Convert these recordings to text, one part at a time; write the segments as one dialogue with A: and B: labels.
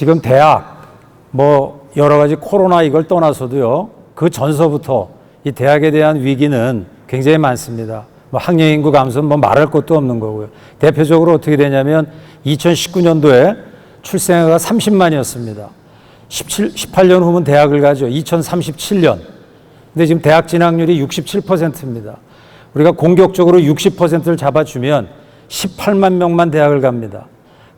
A: 지금 대학, 여러 가지 코로나 이걸 떠나서도요, 그 전서부터 이 대학에 대한 위기는 굉장히 많습니다. 학령 인구 감소는 말할 것도 없는 거고요. 대표적으로 어떻게 되냐면 2019년도에 출생아가 30만이었습니다. 18년 후면 대학을 가죠. 2037년. 근데 지금 대학 진학률이 67%입니다. 우리가 공격적으로 60%를 잡아주면 18만 명만 대학을 갑니다.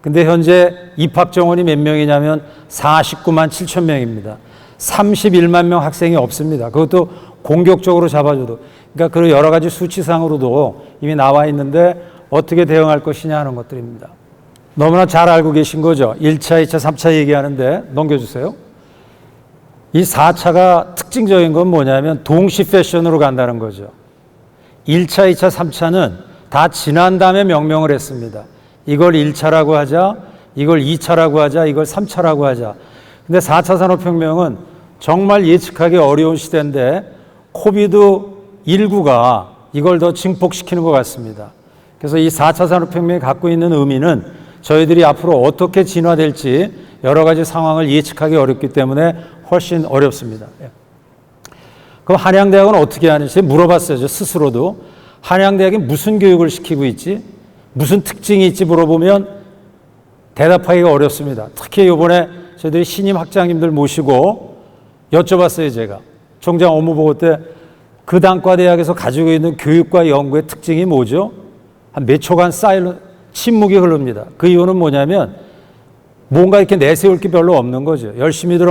A: 근데 현재 입학 정원이 몇 명이냐면 49만 7천 명입니다. 31만 명 학생이 없습니다. 그것도 공격적으로 잡아줘도. 그러니까 그 여러 가지 수치상으로도 이미 나와 있는데 어떻게 대응할 것이냐 하는 것들입니다. 너무나 잘 알고 계신 거죠. 1차, 2차, 3차 얘기하는데 넘겨주세요. 이 4차가 특징적인 건 뭐냐면 동시 패션으로 간다는 거죠. 1차, 2차, 3차는 다 지난 다음에 명명을 했습니다. 이걸 1차라고 하자, 이걸 2차라고 하자, 이걸 3차라고 하자. 근데 4차 산업혁명은 정말 예측하기 어려운 시대인데 코비드19가 이걸 더 증폭시키는 것 같습니다. 그래서 이 4차 산업혁명이 갖고 있는 의미는 저희들이 앞으로 어떻게 진화될지 여러 가지 상황을 예측하기 어렵기 때문에 훨씬 어렵습니다. 그럼 한양대학은 어떻게 하는지 물어봤어요. 저 스스로도. 한양대학이 무슨 교육을 시키고 있지? 무슨 특징이 있지 물어보면 대답하기가 어렵습니다. 특히 이번에 저희들이 신임 학장님들 모시고 여쭤봤어요. 제가. 총장 업무보고 때 그 단과대학에서 가지고 있는 교육과 연구의 특징이 뭐죠? 한 몇 초간 침묵이 흐릅니다. 그 이유는 뭐냐면 뭔가 이렇게 내세울 게 별로 없는 거죠. 열심히들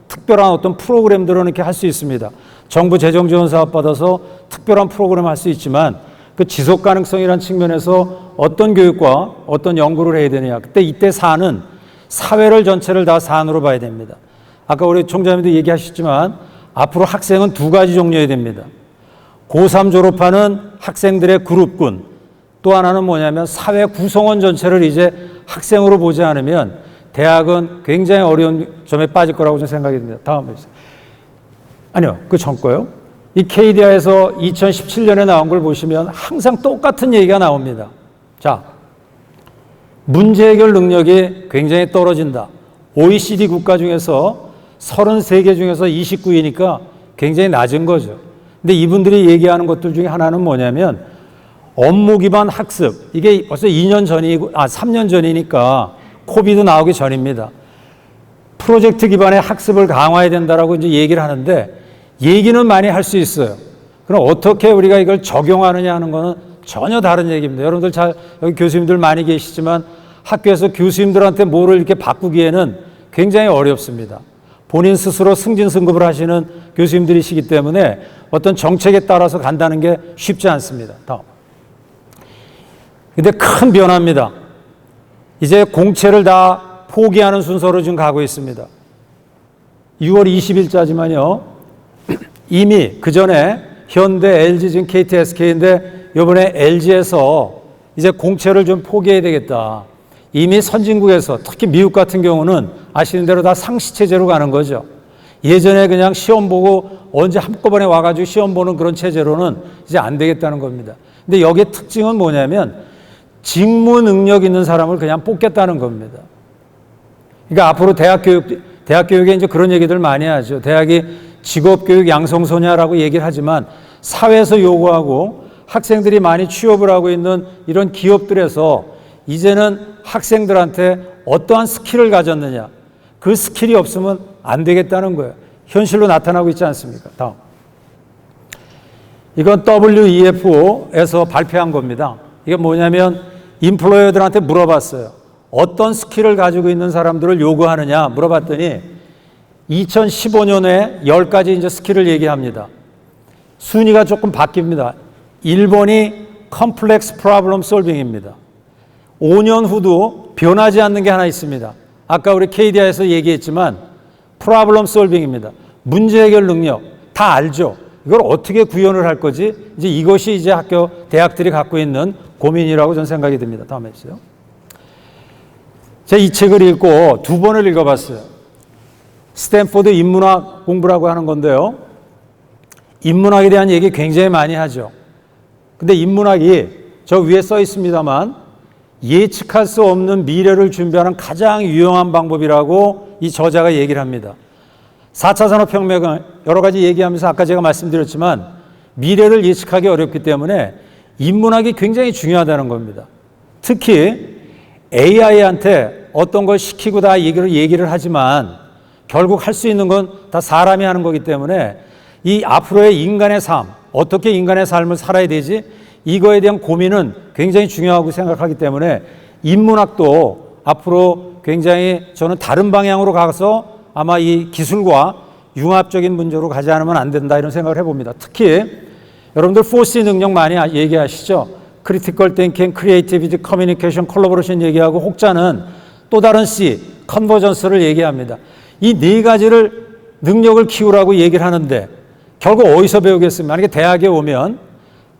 A: 특별한 프로그램들은 이렇게 할 수 있습니다. 정부 재정 지원 사업 받아서 특별한 프로그램 할 수 있지만 그 지속 가능성이라는 측면에서 어떤 교육과 어떤 연구를 해야 되느냐. 이때 사안은 사회를 전체를 다 사안으로 봐야 됩니다. 아까 우리 총장님도 얘기하셨지만 앞으로 학생은 두 가지 종류여야 됩니다. 고3 졸업하는 학생들의 그룹군, 또 하나는 뭐냐면 사회 구성원 전체를 이제 학생으로 보지 않으면 대학은 굉장히 어려운 점에 빠질 거라고 저는 생각이 듭니다. 다음 보세요. 아니요, 그 전 거요. 이 KDI에서 2017년에 나온 걸 보시면 항상 똑같은 얘기가 나옵니다. 자, 문제 해결 능력이 굉장히 떨어진다. OECD 국가 중에서 33개 중에서 29위니까 굉장히 낮은 거죠. 근데 이분들이 얘기하는 것들 중에 하나는 뭐냐면 업무 기반 학습. 이게 벌써 3년 전이니까 코비드 나오기 전입니다. 프로젝트 기반의 학습을 강화해야 된다라고 이제 얘기를 하는데 얘기는 많이 할 수 있어요. 그럼 어떻게 우리가 이걸 적용하느냐 하는 거는 전혀 다른 얘기입니다. 여러분들 여기 교수님들 많이 계시지만 학교에서 교수님들한테 뭐를 이렇게 바꾸기에는 굉장히 어렵습니다. 본인 스스로 승진승급을 하시는 교수님들이시기 때문에 어떤 정책에 따라서 간다는 게 쉽지 않습니다. 다음. 근데 큰 변화입니다. 이제 공채를 다 포기하는 순서로 지금 가고 있습니다. 6월 20일자지만요. 이미 그 전에 현대, LG, 지금 KT, SK인데 이번에 LG에서 이제 공채를 좀 포기해야 되겠다. 이미 선진국에서 특히 미국 같은 경우는 아시는 대로 다 상시체제로 가는 거죠. 예전에 그냥 시험 보고 언제 한꺼번에 와가지고 시험 보는 그런 체제로는 이제 안 되겠다는 겁니다. 근데 여기의 특징은 뭐냐면 직무 능력 있는 사람을 그냥 뽑겠다는 겁니다. 그러니까 앞으로 대학 교육에 이제 그런 얘기들 많이 하죠. 대학이 직업교육 양성소냐라고 얘기를 하지만 사회에서 요구하고 학생들이 많이 취업을 하고 있는 이런 기업들에서 이제는 학생들한테 어떠한 스킬을 가졌느냐. 그 스킬이 없으면 안 되겠다는 거예요. 현실로 나타나고 있지 않습니까? 다음. 이건 WEF에서 발표한 겁니다. 이게 뭐냐면 인플로이어들한테 물어봤어요. 어떤 스킬을 가지고 있는 사람들을 요구하느냐 물어봤더니 2015년에 10가지 이제 스킬을 얘기합니다. 순위가 조금 바뀝니다. 1번이 컴플렉스 프로블럼 솔빙입니다. 5년 후도 변하지 않는 게 하나 있습니다. 아까 우리 KDI에서 얘기했지만 프로블럼 솔빙입니다. 문제 해결 능력 다 알죠. 이걸 어떻게 구현을 할 거지? 이제 이것이 이제 대학들이 갖고 있는 고민이라고 저는 생각이 듭니다. 다음에 주세요. 제가 이 책을 읽고 2번을 읽어봤어요. 스탠포드 인문학 공부라고 하는 건데요. 인문학에 대한 얘기 굉장히 많이 하죠. 근데 인문학이 저 위에 써 있습니다만 예측할 수 없는 미래를 준비하는 가장 유용한 방법이라고 이 저자가 얘기를 합니다. 4차 산업혁명은 여러 가지 얘기하면서 아까 제가 말씀드렸지만 미래를 예측하기 어렵기 때문에 인문학이 굉장히 중요하다는 겁니다. 특히 AI한테 어떤 걸 시키고 다 얘기를 하지만 결국 할 수 있는 건 다 사람이 하는 거기 때문에 이 앞으로의 인간의 삶, 어떻게 인간의 삶을 살아야 되지? 이거에 대한 고민은 굉장히 중요하고 생각하기 때문에 인문학도 앞으로 굉장히 저는 다른 방향으로 가서 아마 이 기술과 융합적인 문제로 가지 않으면 안 된다 이런 생각을 해봅니다. 특히 여러분들 4C 능력 많이 얘기하시죠? 크리티컬 띵킹, 크리에이티비티, 커뮤니케이션, 콜라보레이션 얘기하고 혹자는 또 다른 C, 컨버전스를 얘기합니다. 이 네 가지를 능력을 키우라고 얘기를 하는데 결국 어디서 배우겠습니까? 만약에 대학에 오면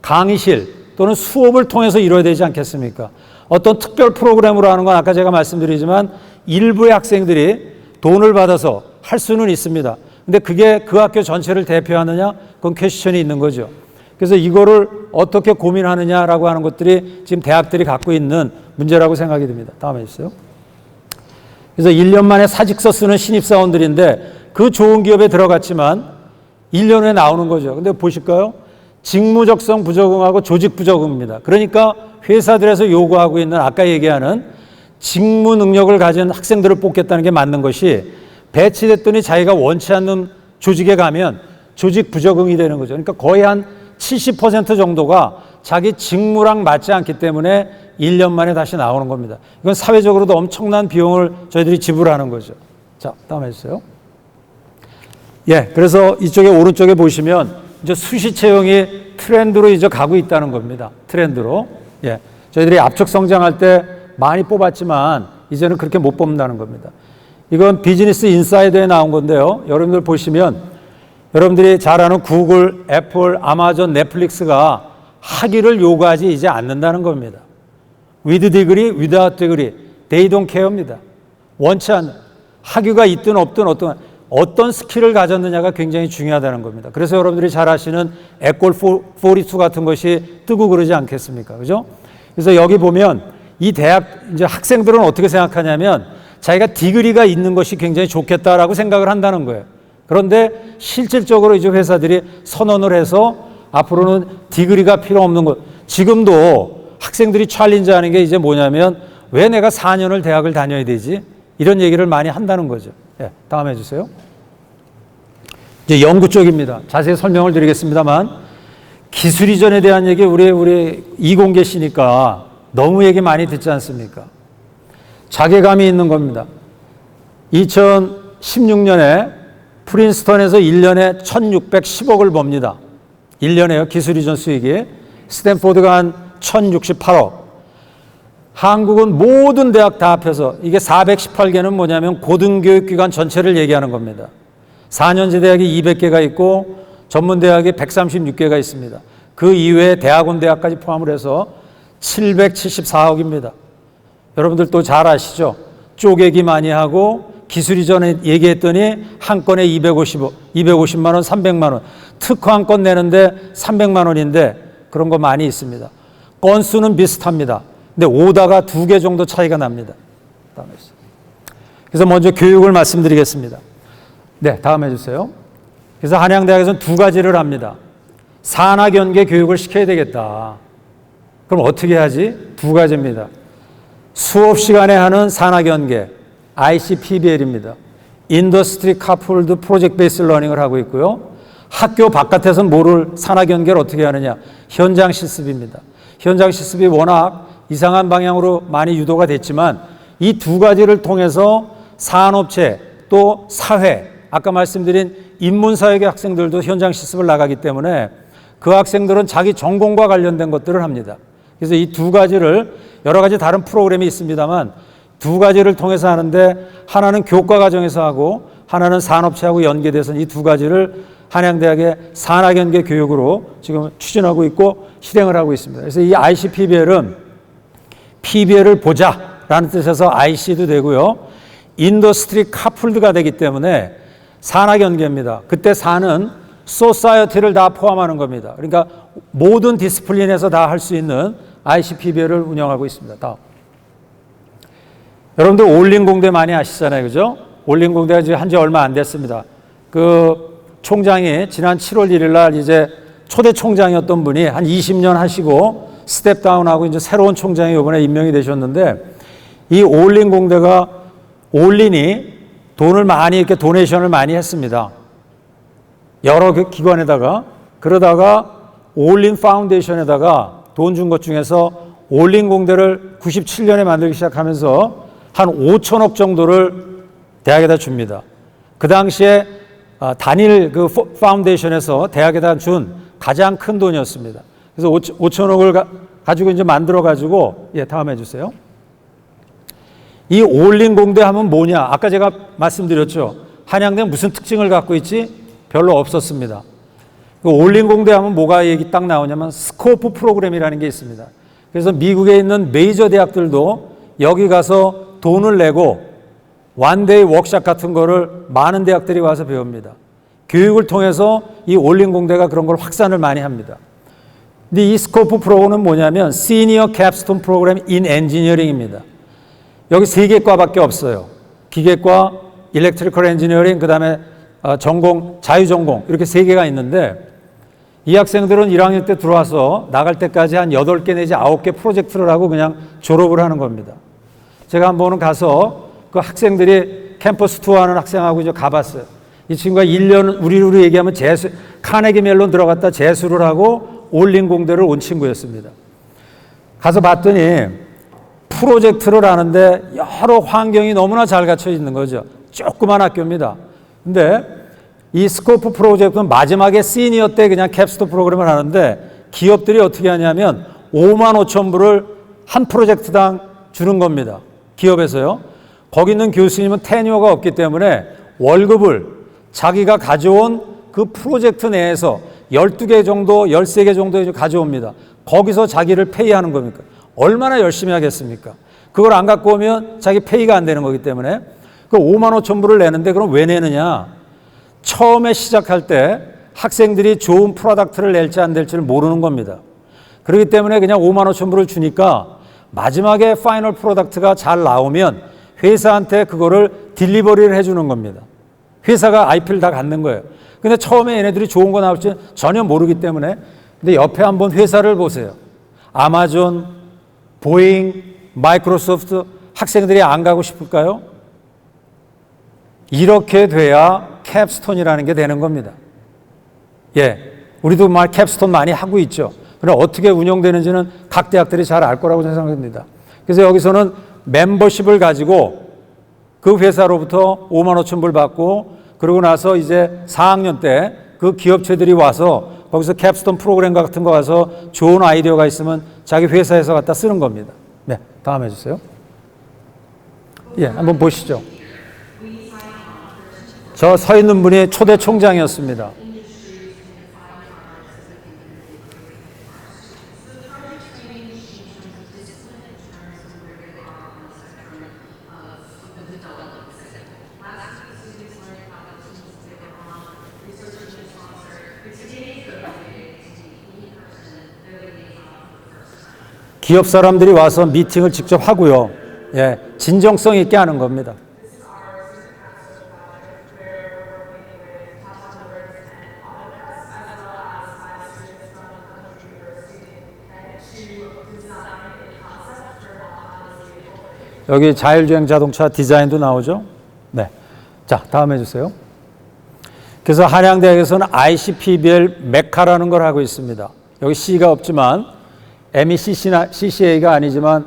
A: 강의실 또는 수업을 통해서 이루어야 되지 않겠습니까? 어떤 특별 프로그램으로 하는 건 아까 제가 말씀드리지만 일부의 학생들이 돈을 받아서 할 수는 있습니다. 근데 그게 그 학교 전체를 대표하느냐? 그건 퀘스천이 있는 거죠. 그래서 이거를 어떻게 고민하느냐라고 하는 것들이 지금 대학들이 갖고 있는 문제라고 생각이 듭니다. 다음에 있어요. 그래서 1년 만에 사직서 쓰는 신입사원들인데 그 좋은 기업에 들어갔지만 1년 후에 나오는 거죠. 근데 보실까요? 직무적성 부적응하고 조직 부적응입니다. 그러니까 회사들에서 요구하고 있는 아까 얘기하는 직무 능력을 가진 학생들을 뽑겠다는 게 맞는 것이 배치됐더니 자기가 원치 않는 조직에 가면 조직 부적응이 되는 거죠. 그러니까 거의 한 70% 정도가 자기 직무랑 맞지 않기 때문에 1년 만에 다시 나오는 겁니다. 이건 사회적으로도 엄청난 비용을 저희들이 지불하는 거죠. 자, 다음에 해주세요. 예, 그래서 이쪽에 오른쪽에 보시면 이제 수시 채용이 트렌드로 이제 가고 있다는 겁니다. 트렌드로. 예, 저희들이 압축 성장할 때 많이 뽑았지만 이제는 그렇게 못 뽑는다는 겁니다. 이건 비즈니스 인사이드에 나온 건데요. 여러분들 보시면 여러분들이 잘 아는 구글, 애플, 아마존, 넷플릭스가 학위를 요구하지 이제 않는다는 겁니다. With degree, without degree, they don't care입니다. 원치 않는 학위가 있든 없든 어떤 스킬을 가졌느냐가 굉장히 중요하다는 겁니다. 그래서 여러분들이 잘 아시는 에꼴 42 같은 것이 뜨고 그러지 않겠습니까? 그죠? 그래서 여기 보면 이 대학 이제 학생들은 어떻게 생각하냐면 자기가 디그리가 있는 것이 굉장히 좋겠다라고 생각을 한다는 거예요. 그런데 실질적으로 이제 회사들이 선언을 해서 앞으로는 디그리가 필요 없는 것. 지금도 학생들이 챌린지 하는 게 이제 뭐냐면 왜 내가 4년을 대학을 다녀야 되지? 이런 얘기를 많이 한다는 거죠. 예, 다음 해주세요. 이제 연구 쪽입니다. 자세히 설명을 드리겠습니다만 기술 이전에 대한 얘기 우리 이공계시니까 너무 얘기 많이 듣지 않습니까? 자괴감이 있는 겁니다. 2016년에 프린스턴에서 1년에 1610억을 법니다. 1년에요. 기술 이전 수익이. 스탠포드가 한 1068억. 한국은 모든 대학 다 합해서 이게 418개는 뭐냐면 고등교육기관 전체를 얘기하는 겁니다. 4년제 대학이 200개가 있고 전문대학이 136개가 있습니다. 그 이외에 대학원 대학까지 포함을 해서 774억입니다. 여러분들도 잘 아시죠? 쪼개기 많이 하고 기술이 전에 얘기했더니 한 건에 250만 원, 300만 원. 특허 한 건 내는데 300만 원인데 그런 거 많이 있습니다. 건수는 비슷합니다. 근데 오다가 2개 정도 차이가 납니다. 다음에 있어요. 그래서 먼저 교육을 말씀드리겠습니다. 네, 다음 해주세요. 그래서 한양대학에서는 2가지를 합니다. 산학연계 교육을 시켜야 되겠다. 그럼 어떻게 하지? 2가지입니다. 수업 시간에 하는 산학연계, ICPBL입니다. 인더스트리 카풀드 프로젝트 베이스 러닝을 하고 있고요. 학교 바깥에서는 뭐를 산학연계를 어떻게 하느냐? 현장 실습입니다. 현장 실습이 워낙 이상한 방향으로 많이 유도가 됐지만 이 2가지를 통해서 산업체 또 사회, 아까 말씀드린 인문사회계 학생들도 현장 실습을 나가기 때문에 그 학생들은 자기 전공과 관련된 것들을 합니다. 그래서 이 2가지를 여러 가지 다른 프로그램이 있습니다만 2가지를 통해서 하는데 하나는 교과 과정에서 하고 하나는 산업체하고 연계돼서 이 2가지를 한양대학의 산학연계 교육으로 지금 추진하고 있고 실행을 하고 있습니다. 그래서 이 ICPBL은 PBL을 보자라는 뜻에서 IC도 되고요. 인더스트리 카풀드가 되기 때문에 산학연계입니다. 그때 산은 소사이어티를 다 포함하는 겁니다. 그러니까 모든 디스플린에서 다 할 수 있는 ICPBL을 운영하고 있습니다. 다음. 여러분들 올림공대 많이 아시잖아요. 그죠? 올림공대가 지금 한지 얼마 안 됐습니다. 그 총장이 지난 7월 1일 날 이제 초대 총장이었던 분이 한 20년 하시고 스텝 다운하고 이제 새로운 총장이 이번에 임명이 되셨는데, 이 올림공대가 올린이 돈을 많이 이렇게 도네이션을 많이 했습니다. 여러 기관에다가. 그러다가 올린 파운데이션에다가 돈 준 것 중에서 올린공대를 97년에 만들기 시작하면서 한 5천억 정도를 대학에다 줍니다. 그 당시에 단일 그 파운데이션에서 대학에다 준 가장 큰 돈이었습니다. 그래서 5천억을 가지고 이제 만들어 가지고, 예, 다음 해주세요. 이 올림공대 하면 뭐냐? 아까 제가 말씀드렸죠. 한양대는 무슨 특징을 갖고 있지? 별로 없었습니다. 그 올림공대 하면 뭐가 얘기 딱 나오냐면 스코프 프로그램이라는 게 있습니다. 그래서 미국에 있는 메이저 대학들도 여기 가서 돈을 내고 원데이 워크숍 같은 거를 많은 대학들이 와서 배웁니다. 교육을 통해서 이 올림공대가 그런 걸 확산을 많이 합니다. 근데 이 스코프 프로그램은 뭐냐면 시니어 캡스톤 프로그램 인 엔지니어링입니다. 여기 3개 과밖에 없어요. 기계과, 일렉트리컬 엔지니어링, 그 다음에 전공, 자유전공, 이렇게 3개가 있는데, 이 학생들은 1학년 때 들어와서 나갈 때까지 한 8개 내지 9개 프로젝트를 하고 그냥 졸업을 하는 겁니다. 제가 한 번은 가서 그 학생들이 캠퍼스 투어하는 학생하고 이제 가봤어요. 이 친구가 1년, 우리로 얘기하면 재수, 카네기 멜론 들어갔다 재수를 하고 올림공대를 온 친구였습니다. 가서 봤더니 프로젝트를 하는데 여러 환경이 너무나 잘 갖춰 있는 거죠. 조그만 학교입니다. 근데 이 스코프 프로젝트는 마지막에 시니어 때 그냥 캡스톤 프로그램을 하는데, 기업들이 어떻게 하냐면 5만 5천 불을 한 프로젝트당 주는 겁니다. 기업에서요. 거기 있는 교수님은 테뉴어가 없기 때문에 월급을 자기가 가져온 그 프로젝트 내에서 12개 정도, 13개 정도 가져옵니다. 거기서 자기를 페이하는 겁니까? 얼마나 열심히 하겠습니까? 그걸 안 갖고 오면 자기 페이가 안 되는 거기 때문에 그 5만 5천 불을 내는데, 그럼 왜 내느냐? 처음에 시작할 때 학생들이 좋은 프로덕트를 낼지 안 낼지를 모르는 겁니다. 그렇기 때문에 그냥 5만 5천 불을 주니까 마지막에 파이널 프로덕트가 잘 나오면 회사한테 그거를 딜리버리를 해주는 겁니다. 회사가 IP를 다 갖는 거예요. 근데 처음에 얘네들이 좋은 거 나올지 전혀 모르기 때문에. 근데 옆에 한번 회사를 보세요. 아마존, 보잉, 마이크로소프트, 학생들이 안 가고 싶을까요? 이렇게 돼야 캡스톤이라는 게 되는 겁니다. 예, 우리도 캡스톤 많이 하고 있죠. 그럼 어떻게 운영되는지는 각 대학들이 잘 알 거라고 생각합니다. 그래서 여기서는 멤버십을 가지고 그 회사로부터 5만 5천 불 받고, 그러고 나서 이제 4학년 때 그 기업체들이 와서 거기서 캡스톤 프로그램 같은 거 가서 좋은 아이디어가 있으면 자기 회사에서 갖다 쓰는 겁니다. 네, 다음 해주세요. 예, 한번 보시죠. 저 서 있는 분이 초대 총장이었습니다. 기업 사람들이 와서 미팅을 직접 하고요. 예, 진정성 있게 하는 겁니다. 여기 자율주행 자동차 디자인도 나오죠. 네. 자, 다음 해주세요. 그래서 한양대학에서는 ICPBL 메카라는 걸 하고 있습니다. 여기 C가 없지만 MECC나 CCA가 아니지만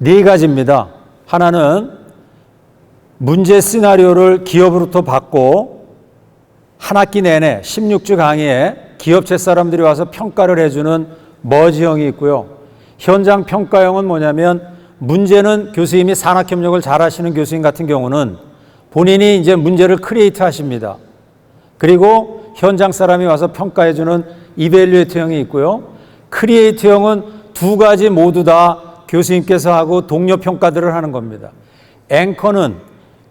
A: 4가지입니다. 하나는 문제 시나리오를 기업으로부터 받고 한 학기 내내 16주 강의에 기업체 사람들이 와서 평가를 해주는 머지형이 있고요. 현장 평가형은 뭐냐면, 문제는 교수님이 산학협력을 잘 하시는 교수님 같은 경우는 본인이 이제 문제를 크리에이트 하십니다. 그리고 현장 사람이 와서 평가해주는 이벨리에이트형이 있고요. 크리에이트형은 2가지 모두 다 교수님께서 하고 동료 평가들을 하는 겁니다. 앵커는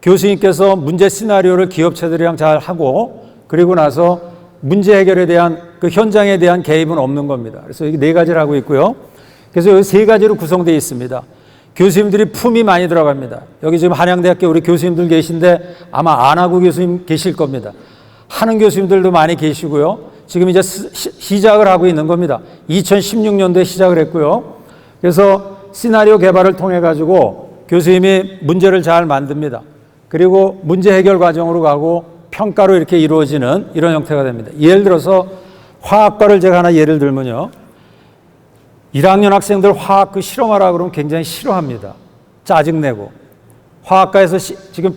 A: 교수님께서 문제 시나리오를 기업체들이랑 잘 하고, 그리고 나서 문제 해결에 대한 그 현장에 대한 개입은 없는 겁니다. 그래서 이게 4가지를 하고 있고요. 그래서 여기 3가지로 구성되어 있습니다. 교수님들이 품이 많이 들어갑니다. 여기 지금 한양대학교 우리 교수님들 계신데 아마 안하구 교수님 계실 겁니다. 하는 교수님들도 많이 계시고요. 지금 이제 시작을 하고 있는 겁니다. 2016년도에 시작을 했고요. 그래서 시나리오 개발을 통해 가지고 교수님이 문제를 잘 만듭니다. 그리고 문제 해결 과정으로 가고 평가로 이렇게 이루어지는 이런 형태가 됩니다. 예를 들어서 화학과를 제가 하나 예를 들면요. 1학년 학생들 화학 그 실험하라 그러면 굉장히 싫어합니다. 짜증내고. 화학과에서 지금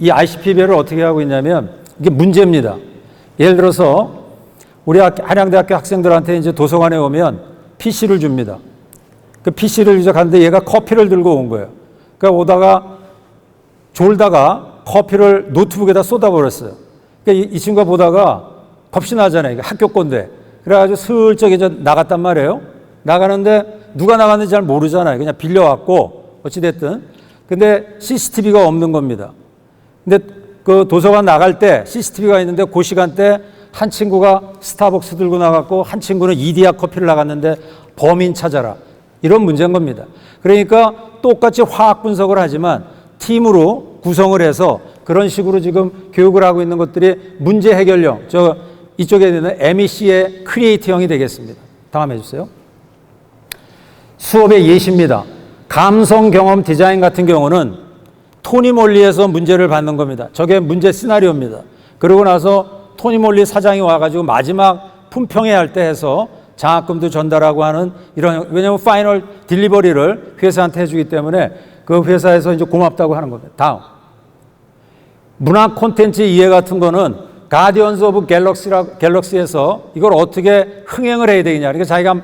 A: 이 ICPBL을 어떻게 하고 있냐면 이게 문제입니다. 예를 들어서 우리 한양대학교 학생들한테 이제 도서관에 오면 PC를 줍니다. 그 PC를 이제 갔는데 얘가 커피를 들고 온 거예요. 그러니까 오다가 졸다가 커피를 노트북에다 쏟아버렸어요. 그러니까 이 친구가 보다가 겁이 나잖아요. 이게 학교 건데. 그래가지고 슬쩍 이제 나갔단 말이에요. 나가는데 누가 나갔는지 잘 모르잖아요. 그냥 빌려왔고 어찌됐든. 근데 CCTV가 없는 겁니다. 근데 그 도서관 나갈 때 CCTV가 있는데 그 시간대 한 친구가 스타벅스 들고 나갔고 한 친구는 이디야 커피를 나갔는데 범인 찾아라. 이런 문제인 겁니다. 그러니까 똑같이 화학 분석을 하지만 팀으로 구성을 해서 그런 식으로 지금 교육을 하고 있는 것들이 문제 해결형, 이쪽에 있는 MEC의 크리에이트형이 되겠습니다. 다음 해주세요. 수업의 예시입니다. 감성 경험 디자인 같은 경우는 토니 몰리에서 문제를 받는 겁니다. 저게 문제 시나리오입니다. 그러고 나서 토니 몰리 사장이 와가지고 마지막 품평회 할 때 해서 장학금도 전달하고 하는 이런, 왜냐하면 파이널 딜리버리를 회사한테 해주기 때문에 그 회사에서 이제 고맙다고 하는 겁니다. 다음. 문화 콘텐츠 이해 같은 거는 가디언즈 오브 갤럭시에서 이걸 어떻게 흥행을 해야 되느냐. 그러니까 자기가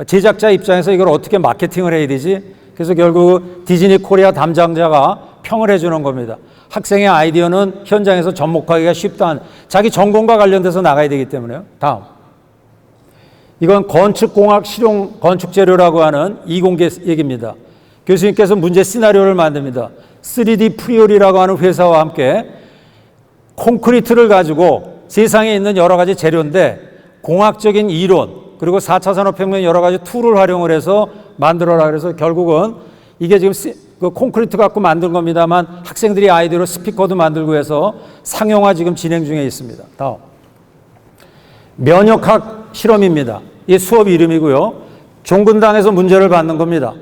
A: 제작자 입장에서 이걸 어떻게 마케팅을 해야 되지. 그래서 결국 디즈니 코리아 담당자가 평을 해주는 겁니다. 학생의 아이디어는 현장에서 접목하기가 쉽다. 자기 전공과 관련돼서 나가야 되기 때문에요. 다음. 이건 건축공학 실용 건축재료라고 하는 이공계 얘기입니다. 교수님께서 문제 시나리오를 만듭니다. 3D 프리올이라고 하는 회사와 함께 콘크리트를 가지고 세상에 있는 여러 가지 재료인데 공학적인 이론 그리고 4차 산업혁명 여러 가지 툴을 활용을 해서 만들어라. 그래서 결국은 이게 지금 그 콘크리트 갖고 만든 겁니다만 학생들이 아이디어로 스피커도 만들고 해서 상용화 지금 진행 중에 있습니다. 다음. 면역학 실험입니다. 이 수업 이름이고요. 종근당에서 문제를 받는 겁니다.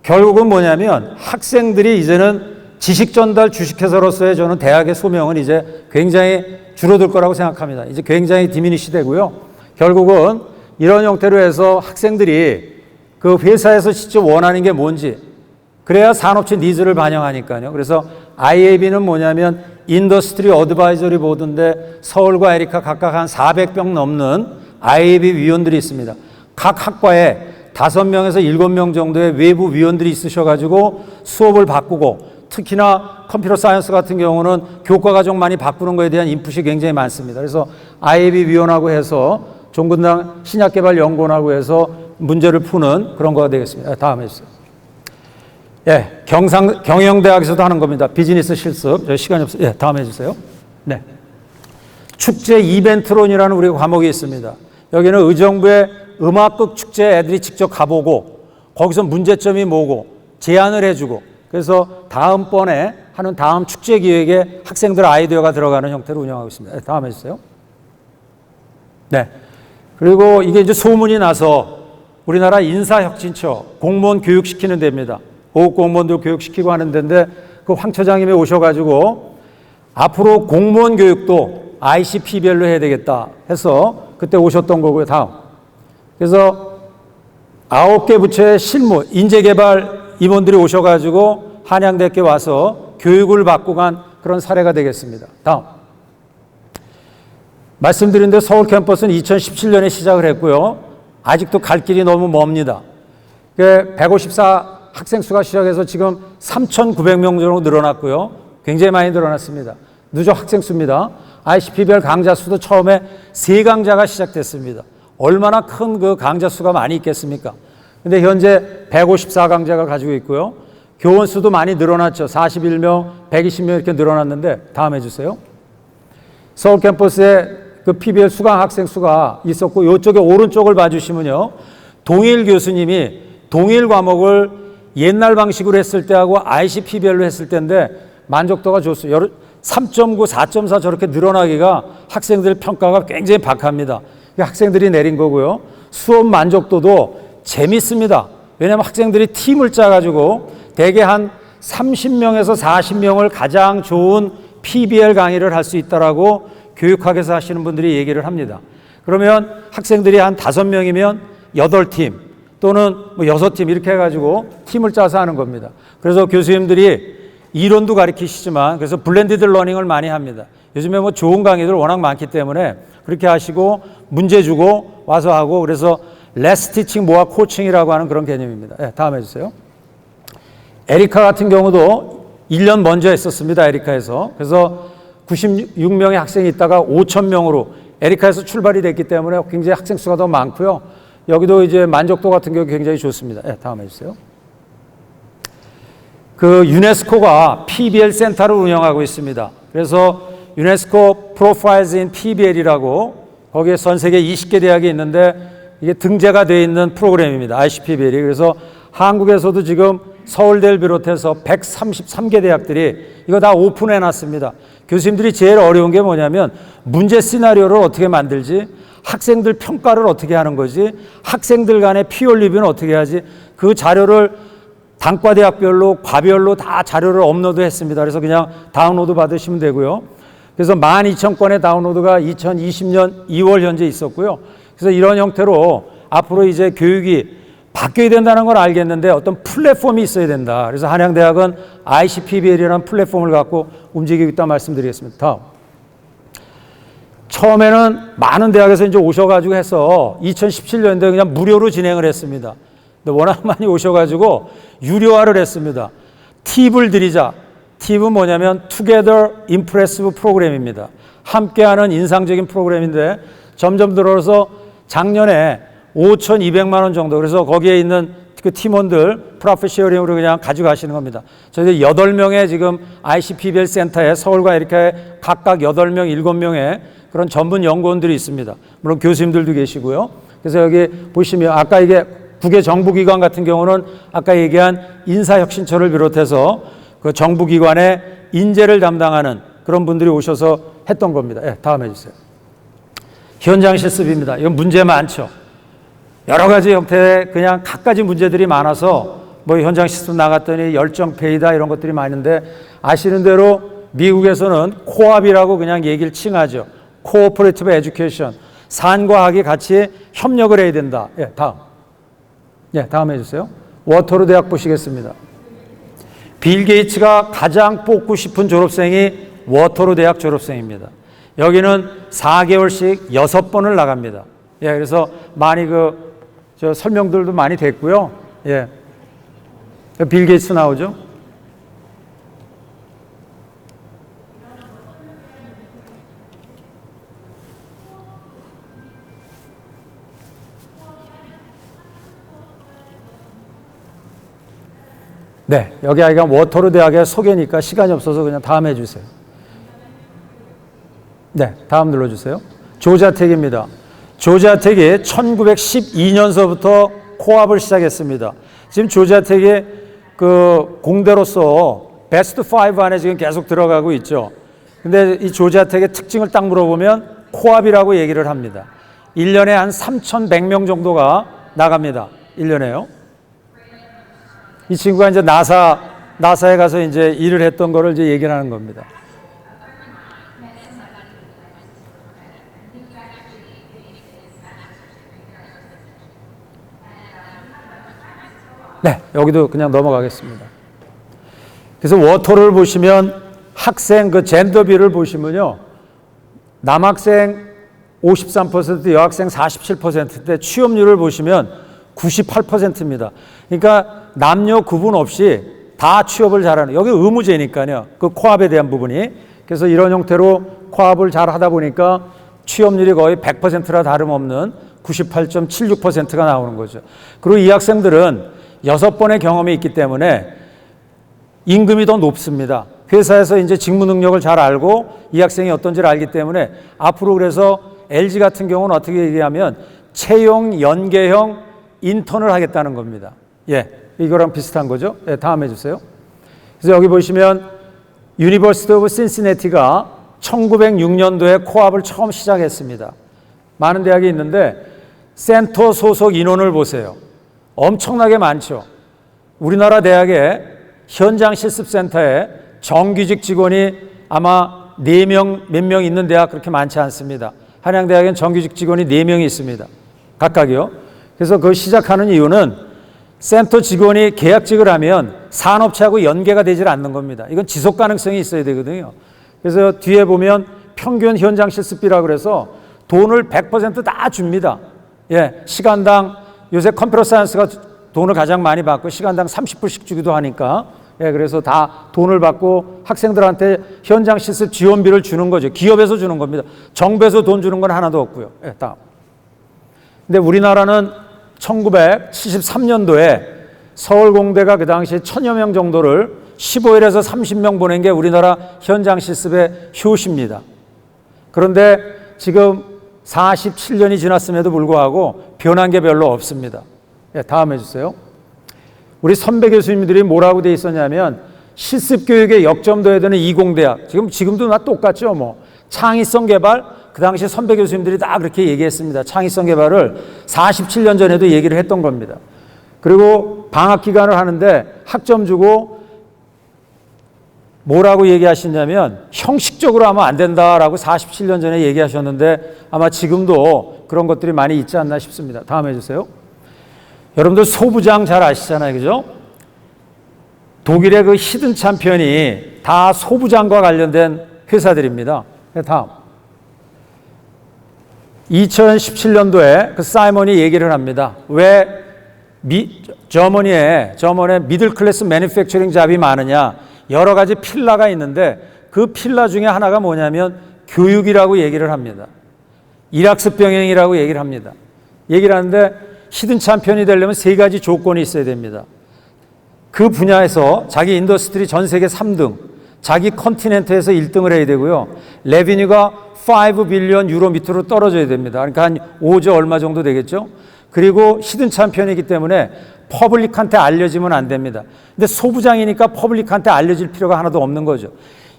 A: 결국은 뭐냐면 학생들이 이제는 지식 전달 주식회사로서의 저는 대학의 소명은 이제 굉장히 줄어들 거라고 생각합니다. 이제 굉장히 디미니시 되고요. 결국은 이런 형태로 해서 학생들이 그 회사에서 직접 원하는 게 뭔지 그래야 산업체 니즈를 반영하니까요. 그래서 IAB는 뭐냐면 인더스트리 어드바이저리 보드인데 서울과 에리카 각각 한 400명 넘는 IAB 위원들이 있습니다. 각 학과에 5명에서 7명 정도의 외부 위원들이 있으셔가지고 수업을 바꾸고 특히나 컴퓨터 사이언스 같은 경우는 교과 과정 많이 바꾸는 것에 대한 인풋이 굉장히 많습니다. 그래서 IAB 위원하고 해서 종근당 신약개발연구원하고 해서 문제를 푸는 그런 거가 되겠습니다. 다음 해주세요. 예, 경영대학에서도 하는 겁니다. 비즈니스 실습. 저 시간이 없어요. 예, 다음 해주세요. 네. 축제 이벤트론이라는 우리 과목이 있습니다. 여기는 의정부의 음악극 축제 애들이 직접 가보고 거기서 문제점이 뭐고 제안을 해주고 그래서 다음번에 하는 다음 축제 기획에 학생들 아이디어가 들어가는 형태로 운영하고 있습니다. 다음 해주세요. 네. 그리고 이게 이제 소문이 나서 우리나라 인사혁신처 공무원 교육시키는 데입니다. 보육 공무원들 교육시키고 하는 데인데 그 황 처장님이 오셔가지고 앞으로 공무원 교육도 ICPBL로 해야 되겠다 해서 그때 오셨던 거고요. 다음. 그래서 9개 부처의 실무, 인재개발 임원들이 오셔가지고 한양대학교에 와서 교육을 받고 간 그런 사례가 되겠습니다. 다음. 말씀드린 대로 서울 캠퍼스는 2017년에 시작을 했고요. 아직도 갈 길이 너무 멉니다. 154 학생 수가 시작해서 지금 3,900명 정도 늘어났고요. 굉장히 많이 늘어났습니다. 누적 학생 수입니다. ICPBL 강좌 수도 처음에 3강좌가 시작됐습니다. 얼마나 큰 그 강좌 수가 많이 있겠습니까? 근데 현재 154강좌가 가지고 있고요. 교원 수도 많이 늘어났죠. 41명, 120명 이렇게 늘어났는데 다음 해주세요. 서울 캠퍼스에 그 PBL 수강 학생 수가 있었고 이쪽에 오른쪽을 봐주시면요. 동일 교수님이 동일 과목을 옛날 방식으로 했을 때하고 ICPBL로 했을 때인데 만족도가 좋습니다. 3.9, 4.4 저렇게 늘어나기가 학생들 평가가 굉장히 박합니다. 학생들이 내린 거고요. 수업 만족도도 재밌습니다. 왜냐하면 학생들이 팀을 짜가지고 대개 한 30명에서 40명을 가장 좋은 PBL 강의를 할 수 있다라고 교육학에서 하시는 분들이 얘기를 합니다. 그러면 학생들이 한 5명이면 8팀 또는 뭐 6팀 이렇게 해가지고 팀을 짜서 하는 겁니다. 그래서 교수님들이 이론도 가르치시지만 그래서 블렌디드 러닝을 많이 합니다. 요즘에 뭐 좋은 강의들 워낙 많기 때문에 그렇게 하시고 문제 주고 와서 하고 그래서 레스 티칭 모아 코칭이라고 하는 그런 개념입니다. 네, 다음 해주세요. 에리카 같은 경우도 1년 먼저 했었습니다. 에리카에서. 그래서 96명의 학생이 있다가 5,000명으로 에리카에서 출발이 됐기 때문에 굉장히 학생 수가 더 많고요. 여기도 이제 만족도 같은 경우 굉장히 좋습니다. 네, 다음 해주세요. 그 유네스코가 PBL 센터를 운영하고 있습니다. 그래서 유네스코 프로파일즈 인 PBL이라고 거기에 전 세계 20개 대학이 있는데 이게 등재가 되어 있는 프로그램입니다. ICPBL이. 그래서 한국에서도 지금 서울대를 비롯해서 133개 대학들이 이거 다 오픈해 놨습니다. 교수님들이 제일 어려운 게 뭐냐면 문제 시나리오를 어떻게 만들지, 학생들 평가를 어떻게 하는 거지, 학생들 간의 피어 리뷰는 어떻게 하지, 그 자료를 단과대학별로 과별로 다 자료를 업로드 했습니다. 그래서 그냥 다운로드 받으시면 되고요. 그래서 12,000건의 다운로드가 2020년 2월 현재 있었고요. 그래서 이런 형태로 앞으로 이제 교육이 바뀌어야 된다는 걸 알겠는데 어떤 플랫폼이 있어야 된다. 그래서 한양대학은 ICPBL이라는 플랫폼을 갖고 움직이고 있다 말씀드리겠습니다. 다음. 처음에는 많은 대학에서 이제 오셔가지고 해서 2017년도에 그냥 무료로 진행을 했습니다. 근데 워낙 많이 오셔가지고 유료화를 했습니다. 팁을 드리자. 팁은 뭐냐면 Together Impressive 프로그램입니다. 함께하는 인상적인 프로그램인데 점점 들어서 작년에 5,200만 원 정도. 그래서 거기에 있는 그 팀원들 프로페셔널으로 그냥 가져가시는 겁니다. 저희들 8명의 지금 ICPBL 센터에 서울과 이렇게 각각 8명, 7명의 그런 전문 연구원들이 있습니다. 물론 교수님들도 계시고요. 그래서 여기 보시면 아까 이게 국외 정부기관 같은 경우는 아까 얘기한 인사혁신처를 비롯해서 그 정부기관의 인재를 담당하는 그런 분들이 오셔서 했던 겁니다. 네, 다음 해주세요. 현장 실습입니다. 이건 문제 많죠. 여러 가지 형태의 그냥 갖가지 문제들이 많아서 뭐 현장 실습 나갔더니 열정페이다 이런 것들이 많은데 아시는 대로 미국에서는 코업이라고 그냥 얘기를 칭하죠. 코오퍼레이티브 에듀케이션. 산과 학이 같이 협력을 해야 된다. 예, 다음. 예, 다음 해주세요. 워터루 대학 보시겠습니다. 빌 게이츠가 가장 뽑고 싶은 졸업생이 워터루 대학 졸업생입니다. 여기는 4개월씩 6번을 나갑니다. 예, 그래서 많이 저 설명들도 많이 됐고요. 예. 빌 게이츠 나오죠? 네, 여기 아이가 워터루 대학의 소개니까 시간이 없어서 그냥 다음 해주세요. 네, 다음 눌러주세요. 조지아텍입니다. 조지아텍이 1912년서부터 코업을 시작했습니다. 지금 조지아텍이 그 공대로서 베스트 5 안에 지금 계속 들어가고 있죠. 근데 이 조지아텍의 특징을 딱 물어보면 코업이라고 얘기를 합니다. 1년에 한 3,100명 정도가 나갑니다. 1년에요. 이 친구가 이제 나사에 가서 이제 일을 했던 거를 이제 얘기를 하는 겁니다. 네, 여기도 그냥 넘어가겠습니다. 그래서 워터를 보시면 학생 그 젠더비를 보시면요. 남학생 53%, 여학생 47%인데 취업률을 보시면 98%입니다. 그러니까 남녀 구분 없이 다 취업을 잘하는, 여기 의무제니까요. 그 코업에 대한 부분이. 그래서 이런 형태로 코업을 잘 하다 보니까 취업률이 거의 100%라 다름없는 98.76%가 나오는 거죠. 그리고 이 학생들은 6번의 경험이 있기 때문에 임금이 더 높습니다. 회사에서 이제 직무 능력을 잘 알고 이 학생이 어떤지를 알기 때문에 앞으로 그래서 LG 같은 경우는 어떻게 얘기하면 채용 연계형 인턴을 하겠다는 겁니다. 예. 이거랑 비슷한 거죠. 예, 다음 해주세요. 그래서 여기 보시면 유니버시티 오브 신시내티가 1906년도에 코앞을 처음 시작했습니다. 많은 대학이 있는데 센터 소속 인원을 보세요. 엄청나게 많죠. 우리나라 대학의 현장 실습센터에 정규직 직원이 아마 4명, 몇 명 있는 대학 그렇게 많지 않습니다. 한양대학엔 정규직 직원이 4명이 있습니다. 각각이요. 그래서 그 시작하는 이유는 센터 직원이 계약직을 하면 산업체하고 연계가 되질 않는 겁니다. 이건 지속 가능성이 있어야 되거든요. 그래서 뒤에 보면 평균 현장 실습비라고 그래서 돈을 100%다 줍니다. 예, 시간당 요새 컴퓨터 사이언스가 돈을 가장 많이 받고 시간당 30불씩 주기도 하니까 예, 그래서 다 돈을 받고 학생들한테 현장 실습 지원비를 주는 거죠. 기업에서 주는 겁니다. 정부에서 돈 주는 건 하나도 없고요. 예, 다음. 근데 우리나라는 1973년도에 서울공대가 그 당시에 1000여 명 정도를 15일에서 30명 보낸 게 우리나라 현장 실습의 효시입니다. 그런데 지금 47년이 지났음에도 불구하고 변한 게 별로 없습니다. 예, 다음 해주세요. 우리 선배 교수님들이 뭐라고 돼 있었냐면 실습교육에 역점둬야 되는 이공대학, 지금도 나 똑같죠. 뭐 창의성 개발, 그 당시 선배 교수님들이 다 그렇게 얘기했습니다. 창의성 개발을 47년 전에도 얘기를 했던 겁니다. 그리고 방학 기간을 하는데 학점 주고 뭐라고 얘기하시냐면 형식적으로 하면 안 된다라고 47년 전에 얘기하셨는데 아마 지금도 그런 것들이 많이 있지 않나 싶습니다. 다음 해주세요. 여러분들 소부장 잘 아시잖아요. 그죠? 독일의 그 히든 챔피언이 다 소부장과 관련된 회사들입니다. 다음. 2017년도에 그 사이먼이 얘기를 합니다. 왜 저머니에 미들 클래스 매니팩처링 잡이 많으냐. 여러 가지 필라가 있는데 그 필라 중에 하나가 뭐냐면 교육이라고 얘기를 합니다. 일학습 병행이라고 얘기를 합니다. 얘기를 하는데 히든 챔피언이 되려면 3가지 조건이 있어야 됩니다. 그 분야에서 자기 인더스트리 전 세계 3등, 자기 컨티넨트에서 1등을 해야 되고요. 레비뉴가 5 빌리언 유로 밑으로 떨어져야 됩니다. 그러니까 한 5조 얼마 정도 되겠죠. 그리고 히든 챔피언이기 때문에 퍼블릭한테 알려지면 안 됩니다. 근데 소부장이니까 퍼블릭한테 알려질 필요가 하나도 없는 거죠.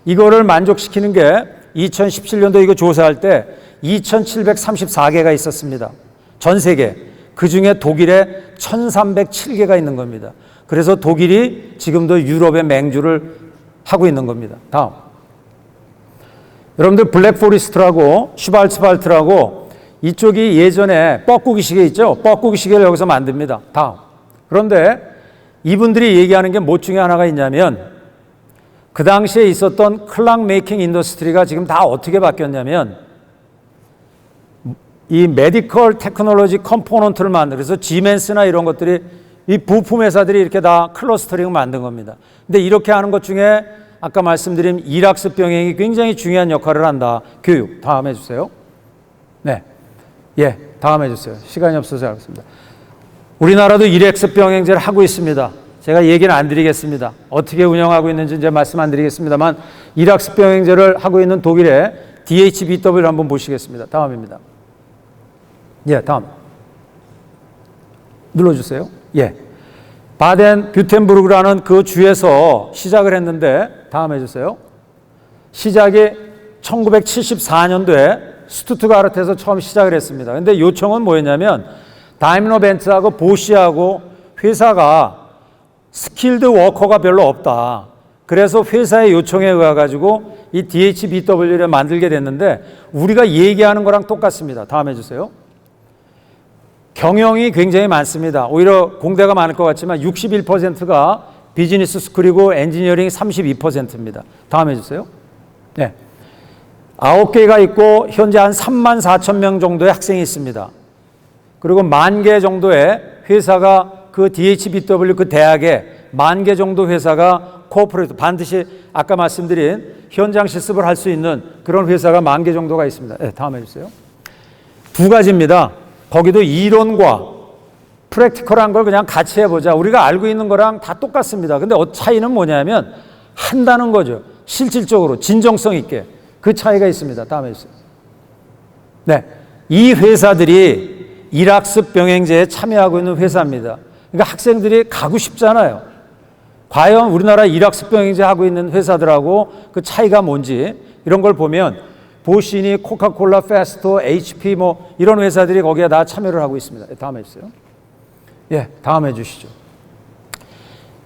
A: 이거를 만족시키는 게 2017년도 이거 조사할 때 2734개가 있었습니다. 전 세계. 그 중에 독일에 1307개가 있는 겁니다. 그래서 독일이 지금도 유럽의 맹주를 하고 있는 겁니다. 다음. 여러분들 블랙포리스트라고 슈발츠발트라고 이쪽이 예전에 뻐꾸기 시계 있죠? 뻐꾸기 시계를 여기서 만듭니다. 다음. 그런데 이분들이 얘기하는 게 뭐 중에 하나가 있냐면 그 당시에 있었던 클락 메이킹 인더스트리가 지금 다 어떻게 바뀌었냐면 이 메디컬 테크놀로지 컴포넌트를 만들어서 지멘스나 이런 것들이 이 부품 회사들이 이렇게 다 클러스터링을 만든 겁니다. 근데 이렇게 하는 것 중에 아까 말씀드린 일학습 병행이 굉장히 중요한 역할을 한다. 교육. 다음 해주세요. 네. 예, 다음 해주세요. 시간이 없어서 알겠습니다. 우리나라도 일학습 병행제를 하고 있습니다. 제가 얘기는 안 드리겠습니다. 어떻게 운영하고 있는지 이제 말씀 안 드리겠습니다만 일학습 병행제를 하고 있는 독일의 DHBW를 한번 보시겠습니다. 다음입니다. 예, 다음. 눌러주세요. 예. 바덴 뷰텐부르크라는 그 주에서 시작을 했는데, 다음 해주세요. 시작이 1974년도에 스투트가르트에서 처음 시작을 했습니다. 근데 요청은 뭐였냐면, 다임러 벤츠하고 보쉬하고 회사가 스킬드 워커가 별로 없다. 그래서 회사의 요청에 의해가지고 이 DHBW를 만들게 됐는데, 우리가 얘기하는 거랑 똑같습니다. 다음 해주세요. 경영이 굉장히 많습니다. 오히려 공대가 많을 것 같지만 61%가 비즈니스 스쿨이고 엔지니어링이 32%입니다. 다음 해주세요. 네. 9개가 있고 현재 한 3만 4천 명 정도의 학생이 있습니다. 그리고 10,000개 정도의 회사가 그 DHBW 그 대학에 10,000개 정도 회사가 코퍼레이트 반드시 아까 말씀드린 현장 실습을 할 수 있는 그런 회사가 10,000개 정도가 있습니다. 네, 다음 해주세요. 2가지입니다. 거기도 이론과 프랙티컬한 걸 그냥 같이 해보자. 우리가 알고 있는 거랑 다 똑같습니다. 근데 차이는 뭐냐면 한다는 거죠. 실질적으로 진정성 있게. 그 차이가 있습니다. 다음에 있어요. 네, 이 회사들이 일학습 병행제에 참여하고 있는 회사입니다. 그러니까 학생들이 가고 싶잖아요. 과연 우리나라 일학습병행제 하고 있는 회사들하고 그 차이가 뭔지 이런 걸 보면 보시니, 코카콜라, 페스토, HP 뭐 이런 회사들이 거기에 다 참여를 하고 있습니다. 다음 해주세요. 예, 다음 해주시죠.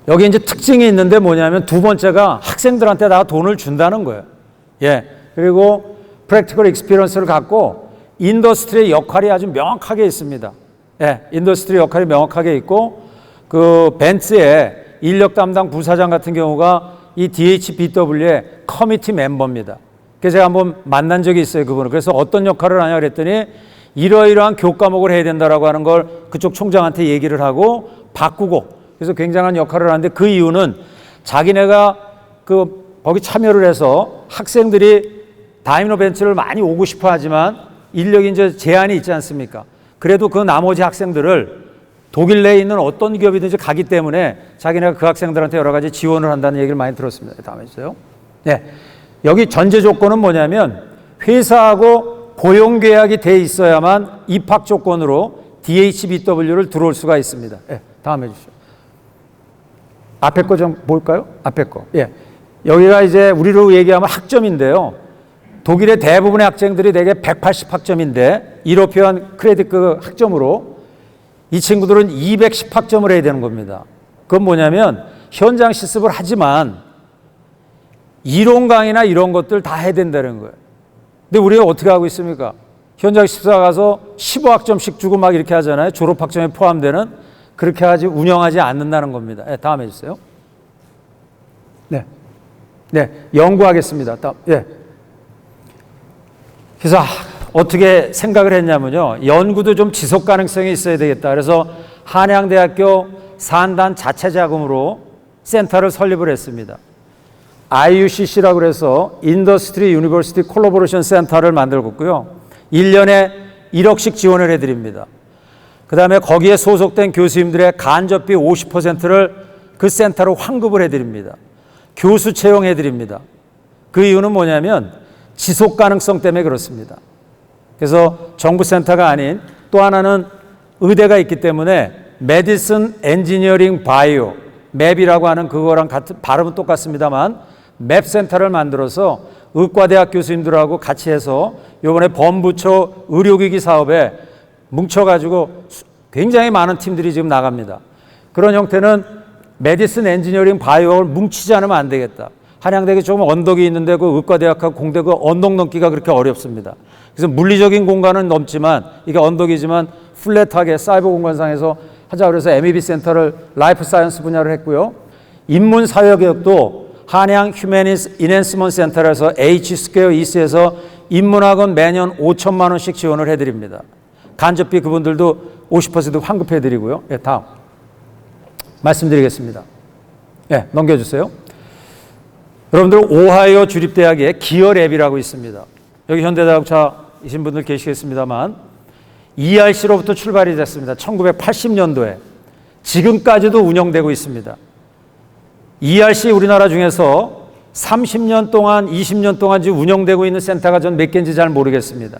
A: 여기 이제 특징이 있는데 뭐냐면 두 번째가 학생들한테 다 돈을 준다는 거예요. 예, 그리고 프랙티컬 익스피리언스를 갖고 인더스트리의 역할이 아주 명확하게 있습니다. 예, 인더스트리 역할이 명확하게 있고 그 벤츠의 인력 담당 부사장 같은 경우가 이 DHBW의 커미티 멤버입니다. 그래서 제가 한번 만난 적이 있어요, 그분을. 그래서 어떤 역할을 하냐 그랬더니 이러이러한 교과목을 해야 된다라고 하는 걸 그쪽 총장한테 얘기를 하고 바꾸고 그래서 굉장한 역할을 하는데 그 이유는 자기네가 거기 참여를 해서 학생들이 다임러 벤츠를 많이 오고 싶어 하지만 인력이 이제 제한이 있지 않습니까? 그래도 그 나머지 학생들을 독일 내에 있는 어떤 기업이든지 가기 때문에 자기네가 그 학생들한테 여러 가지 지원을 한다는 얘기를 많이 들었습니다. 다음에 있어요. 네. 여기 전제 조건은 뭐냐면 회사하고 고용계약이 돼 있어야만 입학 조건으로 DHBW를 들어올 수가 있습니다. 네. 다음 해주시죠. 앞에 거 좀 볼까요? 앞에 거. 예. 여기가 이제 우리로 얘기하면 학점인데요. 독일의 대부분의 학생들이 대개 180학점인데 유로피언 크레딧 그 학점으로 이 친구들은 210학점을 해야 되는 겁니다. 그건 뭐냐면 현장 실습을 하지만 이론 강의나 이런 것들 다 해야 된다는 거예요. 근데 우리가 어떻게 하고 있습니까? 현장 실습 가서 15학점씩 주고 막 이렇게 하잖아요. 졸업학점에 포함되는. 그렇게 운영하지 않는다는 겁니다. 네, 다음 해주세요. 네. 네, 연구하겠습니다. 예. 그래서 어떻게 생각을 했냐면요. 연구도 좀 지속 가능성이 있어야 되겠다. 그래서 한양대학교 산단 자체 자금으로 센터를 설립을 했습니다. IUCC라고 그래서 인더스트리 유니버시티 콜라보레이션 센터를 만들고 있고요. 1년에 1억씩 지원을 해드립니다. 그 다음에 거기에 소속된 교수님들의 간접비 50%를 그 센터로 환급을 해드립니다. 교수 채용해드립니다. 그 이유는 뭐냐면 지속 가능성 때문에 그렇습니다. 그래서 정부 센터가 아닌 또 하나는 의대가 있기 때문에 메디슨 엔지니어링 바이오 맵이라고 하는 그거랑 같은 발음은 똑같습니다만 맵 센터를 만들어서 의과대학 교수님들하고 같이 해서 이번에 범부처 의료기기 사업에 뭉쳐가지고 굉장히 많은 팀들이 지금 나갑니다. 그런 형태는 메디슨 엔지니어링 바이오를 뭉치지 않으면 안 되겠다. 한양대학이 조금 언덕이 있는데 그 의과대학하고 공대 그 언덕 넘기가 그렇게 어렵습니다. 그래서 물리적인 공간은 넘지만 이게 언덕이지만 플랫하게 사이버 공간상에서 하자 그래서 MEB 센터를 라이프 사이언스 분야를 했고요. 인문사회교육도 한양 휴머니스 인핸스먼트 센터에서 H스퀘어 이스에서 인문학원 매년 5천만 원씩 지원을 해드립니다. 간접비 그분들도 50% 환급해드리고요. 예, 다음 말씀드리겠습니다. 예, 넘겨주세요. 여러분들 오하이오 주립대학에 기어랩이라고 있습니다. 여기 현대자동차이신 분들 계시겠습니다만 ERC로부터 출발이 됐습니다. 1980년도에 지금까지도 운영되고 있습니다. ERC 우리나라 중에서 30년 동안 20년 동안 지금 운영되고 있는 센터가 전 몇 개인지 잘 모르겠습니다.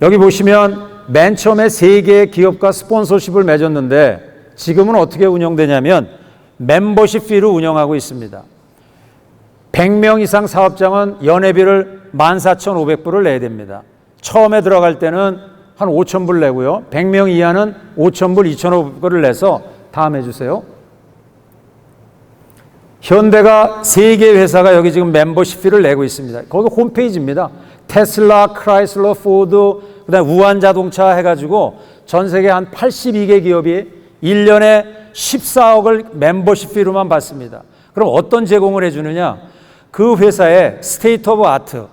A: 여기 보시면 맨 처음에 3개의 기업과 스폰서십을 맺었는데 지금은 어떻게 운영되냐면 멤버십 피로 운영하고 있습니다. 100명 이상 사업장은 연회비를 14,500불을 내야 됩니다. 처음에 들어갈 때는 한 5,000불 내고요. 100명 이하는 5,000불, 2,500불을 내서 다음 해주세요. 현대가 3개의 회사가 여기 지금 멤버십 피를 내고 있습니다. 거기 홈페이지입니다. 테슬라, 크라이슬러, 포드, 그다음에 우한자동차 해가지고 전 세계 한 82개 기업이 1년에 14억을 멤버십 피로만 받습니다. 그럼 어떤 제공을 해주느냐? 그 회사에 스테이트 오브 아트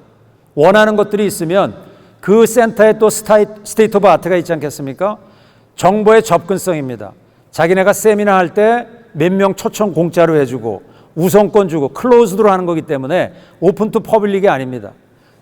A: 원하는 것들이 있으면 그 센터에 또 스테이트 오브 아트가 있지 않겠습니까? 정보의 접근성입니다. 자기네가 세미나 할 때 몇 명 초청 공짜로 해주고 우선권 주고 클로즈드로 하는 거기 때문에 오픈 투 퍼블릭이 아닙니다.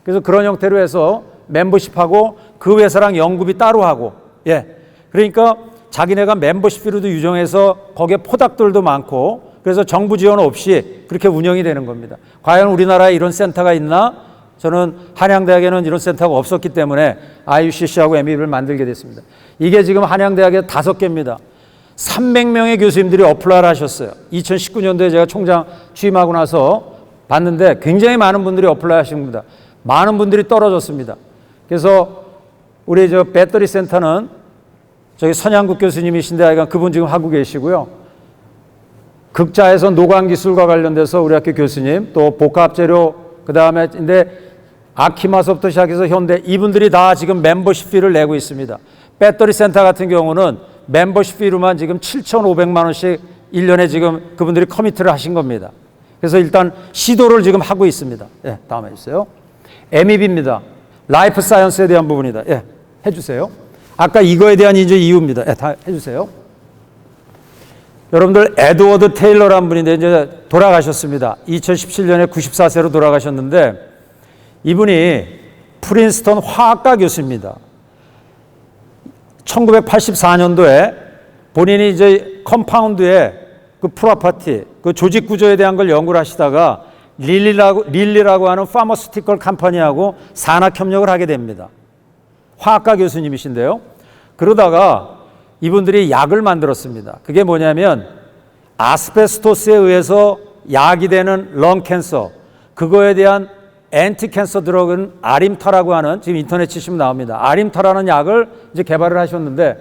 A: 그래서 그런 형태로 해서 멤버십하고 그 회사랑 연구비 따로 하고 예 그러니까 자기네가 멤버십 비로도 유정해서 거기에 포닥들도 많고 그래서 정부 지원 없이 그렇게 운영이 되는 겁니다. 과연 우리나라에 이런 센터가 있나? 저는 한양대학에는 이런 센터가 없었기 때문에 IUCC하고 MEB를 만들게 됐습니다. 이게 지금 한양대학에 5개입니다. 300명의 교수님들이 어플라이를 하셨어요. 2019년도에 제가 총장 취임하고 나서 봤는데 굉장히 많은 분들이 어플라이 하신 겁니다. 많은 분들이 떨어졌습니다. 그래서 우리 저 배터리 센터는 저기 선양국 교수님이신데 하여간 그분 지금 하고 계시고요. 극자에서 노광기술과 관련돼서 우리 학교 교수님, 또 복합재료, 그 다음에 근데 아키마서부터 시작해서 현대, 이분들이 다 지금 멤버십 피를 내고 있습니다. 배터리 센터 같은 경우는 멤버십 피로만 지금 7,500만 원씩 1년에 지금 그분들이 커미트를 하신 겁니다. 그래서 일단 시도를 지금 하고 있습니다. 예, 다음 해주세요. MEB입니다. 라이프 사이언스에 대한 부분이다. 예, 해주세요. 아까 이거에 대한 이제 이유입니다. 예, 다 해주세요. 여러분들 에드워드 테일러라는 분인데 이제 돌아가셨습니다. 2017년에 94세로 돌아가셨는데 이분이 프린스턴 화학과 교수입니다. 1984년도에 본인이 이제 컴파운드의 그 프로퍼티, 그 조직 구조에 대한 걸 연구를 하시다가 릴리라고 하는 파머스티컬 컴퍼니하고 산학 협력을 하게 됩니다. 화학과 교수님이신데요. 그러다가 이분들이 약을 만들었습니다. 그게 뭐냐면 아스베스토스에 의해서 약이 되는 렁 캔서, 그거에 대한 엔티 캔서 드럭은 아림타라고 하는, 지금 인터넷 치시면 나옵니다. 아림타라는 약을 이제 개발을 하셨는데,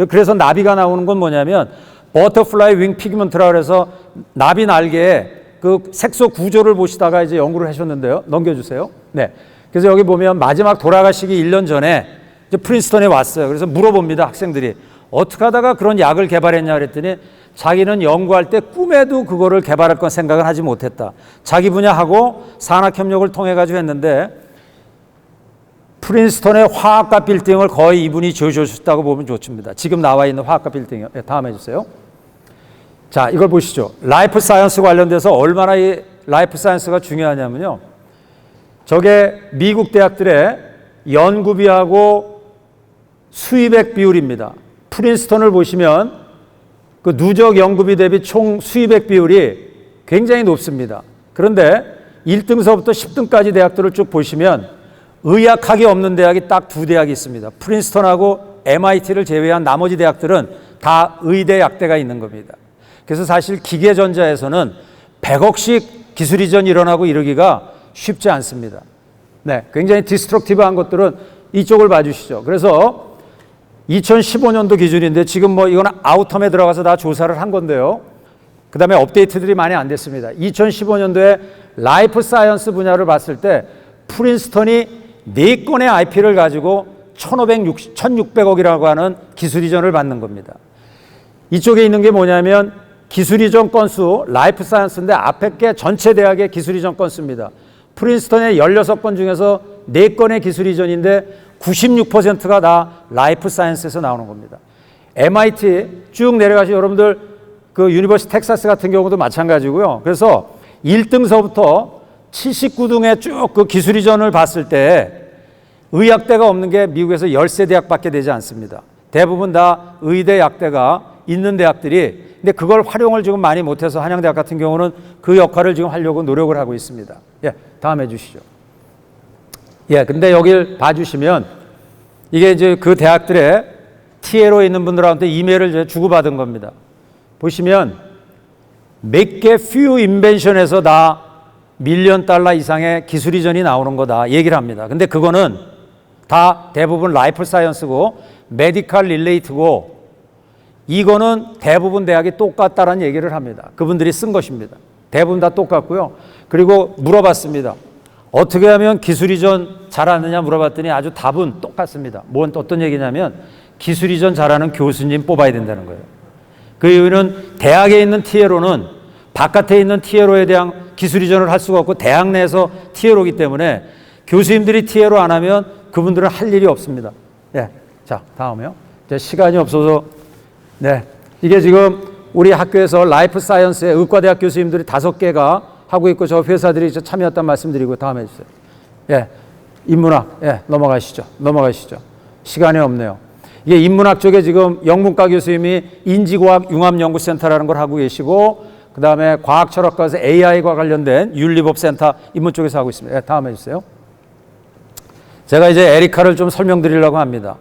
A: 그래서 나비가 나오는 건 뭐냐면 버터플라이 윙 피그먼트라고 해서 나비 날개에 그 색소 구조를 보시다가 이제 연구를 하셨는데요. 넘겨주세요. 네. 그래서 여기 보면 마지막 돌아가시기 1년 전에 이제 프린스턴에 왔어요. 그래서 물어봅니다. 학생들이 어떻게 하다가 그런 약을 개발했냐 그랬더니 자기는 연구할 때 꿈에도 그거를 개발할 건 생각을 하지 못했다. 자기 분야하고 산학협력을 통해 가지고 했는데 프린스턴의 화학과 빌딩을 거의 이분이 지어주셨다고 보면 좋습니다. 지금 나와 있는 화학과 빌딩이요. 네, 다음 해주세요. 자, 이걸 보시죠. 라이프 사이언스 관련돼서 얼마나 이 라이프 사이언스가 중요하냐면요. 저게 미국 대학들의 연구비하고 수입액 비율입니다. 프린스턴을 보시면 그 누적 연구비 대비 총 수입액 비율이 굉장히 높습니다. 그런데 1등서부터 10등까지 대학들을 쭉 보시면 의학학이 없는 대학이 딱 2대학이 있습니다. 프린스턴하고 MIT를 제외한 나머지 대학들은 다 의대 약대가 있는 겁니다. 그래서 사실 기계전자에서는 100억씩 기술 이전이 일어나고 이러기가 쉽지 않습니다. 네, 굉장히 디스트럭티브한 것들은 이쪽을 봐주시죠. 그래서 2015년도 기준인데 지금 뭐 이건 아우텀에 들어가서 다 조사를 한 건데요. 그 다음에 업데이트들이 많이 안 됐습니다. 2015년도에 라이프 사이언스 분야를 봤을 때 프린스턴이 4건의 IP를 가지고 1,600억이라고 하는 기술 이전을 받는 겁니다. 이쪽에 있는 게 뭐냐면 기술 이전 건수, 라이프 사이언스인데 앞에 게 전체 대학의 기술 이전 건수입니다. 프린스턴의 16건 중에서 4건의 기술 이전인데 96%가 다 라이프 사이언스에서 나오는 겁니다. MIT 쭉 내려가시 여러분들 그 유니버시티 텍사스 같은 경우도 마찬가지고요. 그래서 1등서부터 79등의 쭉 그 기술 이전을 봤을 때 의약대가 없는 게 미국에서 13대학밖에 되지 않습니다. 대부분 다 의대 약대가 있는 대학들이, 근데 그걸 활용을 지금 많이 못해서 한양대학 같은 경우는 그 역할을 지금 하려고 노력을 하고 있습니다. 예, 다음 해주시죠. 예, 근데 여기를 봐주시면 이게 이제 그 대학들의 TA로 있는 분들한테 이메일을 이제 주고받은 겁니다. 보시면 몇 개 few invention에서 다 $1,000,000 이상의 기술 이전이 나오는 거다 얘기를 합니다. 근데 그거는 다 대부분 라이프 사이언스고 메디컬 릴레이트고 이거는 대부분 대학이 똑같다라는 얘기를 합니다. 그분들이 쓴 것입니다. 대부분 다 똑같고요. 그리고 물어봤습니다. 어떻게 하면 기술 이전 잘하느냐 물어봤더니 아주 답은 똑같습니다. 어떤 얘기냐면 기술 이전 잘하는 교수님 뽑아야 된다는 거예요. 그 이유는 대학에 있는 TA로는 바깥에 있는 TA로에 대한 기술 이전을 할 수가 없고 대학 내에서 TA로이기 때문에 교수님들이 TA로 안 하면 그분들은 할 일이 없습니다. 네. 자, 다음에요. 이제 시간이 없어서 네. 이게 지금 우리 학교에서 라이프 사이언스의 의과대학 교수님들이 5개가 하고 있고 저 회사들이 참여했다는 말씀드리고 다음 해주세요. 예. 인문학. 예. 넘어가시죠. 시간이 없네요. 이게 인문학 쪽에 지금 영문과 교수님이 인지과학 융합연구센터라는 걸 하고 계시고 그 다음에 과학철학과에서 AI과 관련된 윤리법센터 인문 쪽에서 하고 있습니다. 예. 다음 해주세요. 제가 이제 에리카를 좀 설명드리려고 합니다.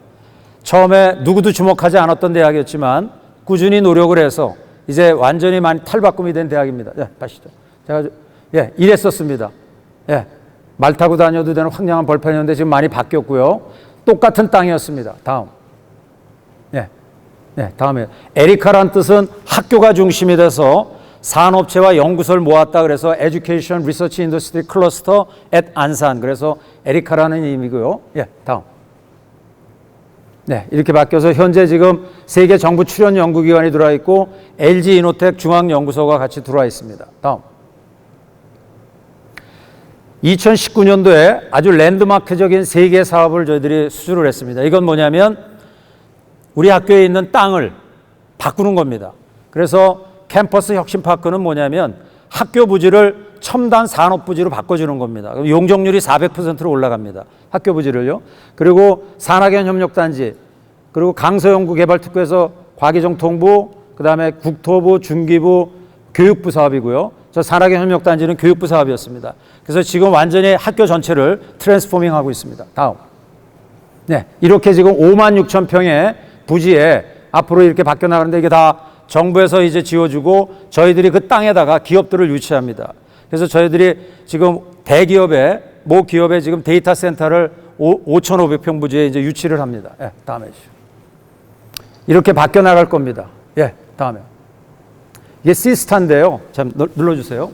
A: 처음에 누구도 주목하지 않았던 대학이었지만 꾸준히 노력을 해서 이제 완전히 많이 탈바꿈이 된 대학입니다. 예, 가시죠. 제가 이랬었습니다. 예, 말 타고 다녀도 되는 황량한 벌판이었는데 지금 많이 바뀌었고요. 똑같은 땅이었습니다. 다음. 다음에 에리카란 뜻은 학교가 중심이 돼서 산업체와 연구소를 모았다. 그래서 Education Research Industry Cluster at 안산. 그래서 에리카라는 의미고요. 다음. 이렇게 바뀌어서 현재 지금 세계 정부 출연 연구기관이 들어와 있고 LG 이노텍 중앙연구소가 같이 들어와 있습니다. 다음. 2019년도에 아주 랜드마크적인 세 개 사업을 저희들이 수주를 했습니다. 이건 뭐냐면 우리 학교에 있는 땅을 바꾸는 겁니다. 그래서 캠퍼스 혁신파크는 뭐냐면 학교 부지를 첨단 산업 부지로 바꿔주는 겁니다. 용적률이 400%로 올라갑니다. 학교 부지를요. 그리고 산학연 협력단지, 그리고 강서연구개발특구에서 과기정통부, 그 다음에 국토부, 중기부, 교육부 사업이고요. 저 산학연 협력단지는 교육부 사업이었습니다. 그래서 지금 완전히 학교 전체를 트랜스포밍 하고 있습니다. 다음. 이렇게 지금 56,000평의 부지에 앞으로 이렇게 바뀌어 나가는데 이게 다 정부에서 이제 지어주고 저희들이 그 땅에다가 기업들을 유치합니다. 그래서 저희들이 지금 대기업에, 모 기업에 지금 데이터 센터를 5,500평 부지에 이제 유치를 합니다. 다음에 주시죠. 이렇게 바뀌어 나갈 겁니다. 다음에. 이게 시스타인데요. 참 눌러주세요.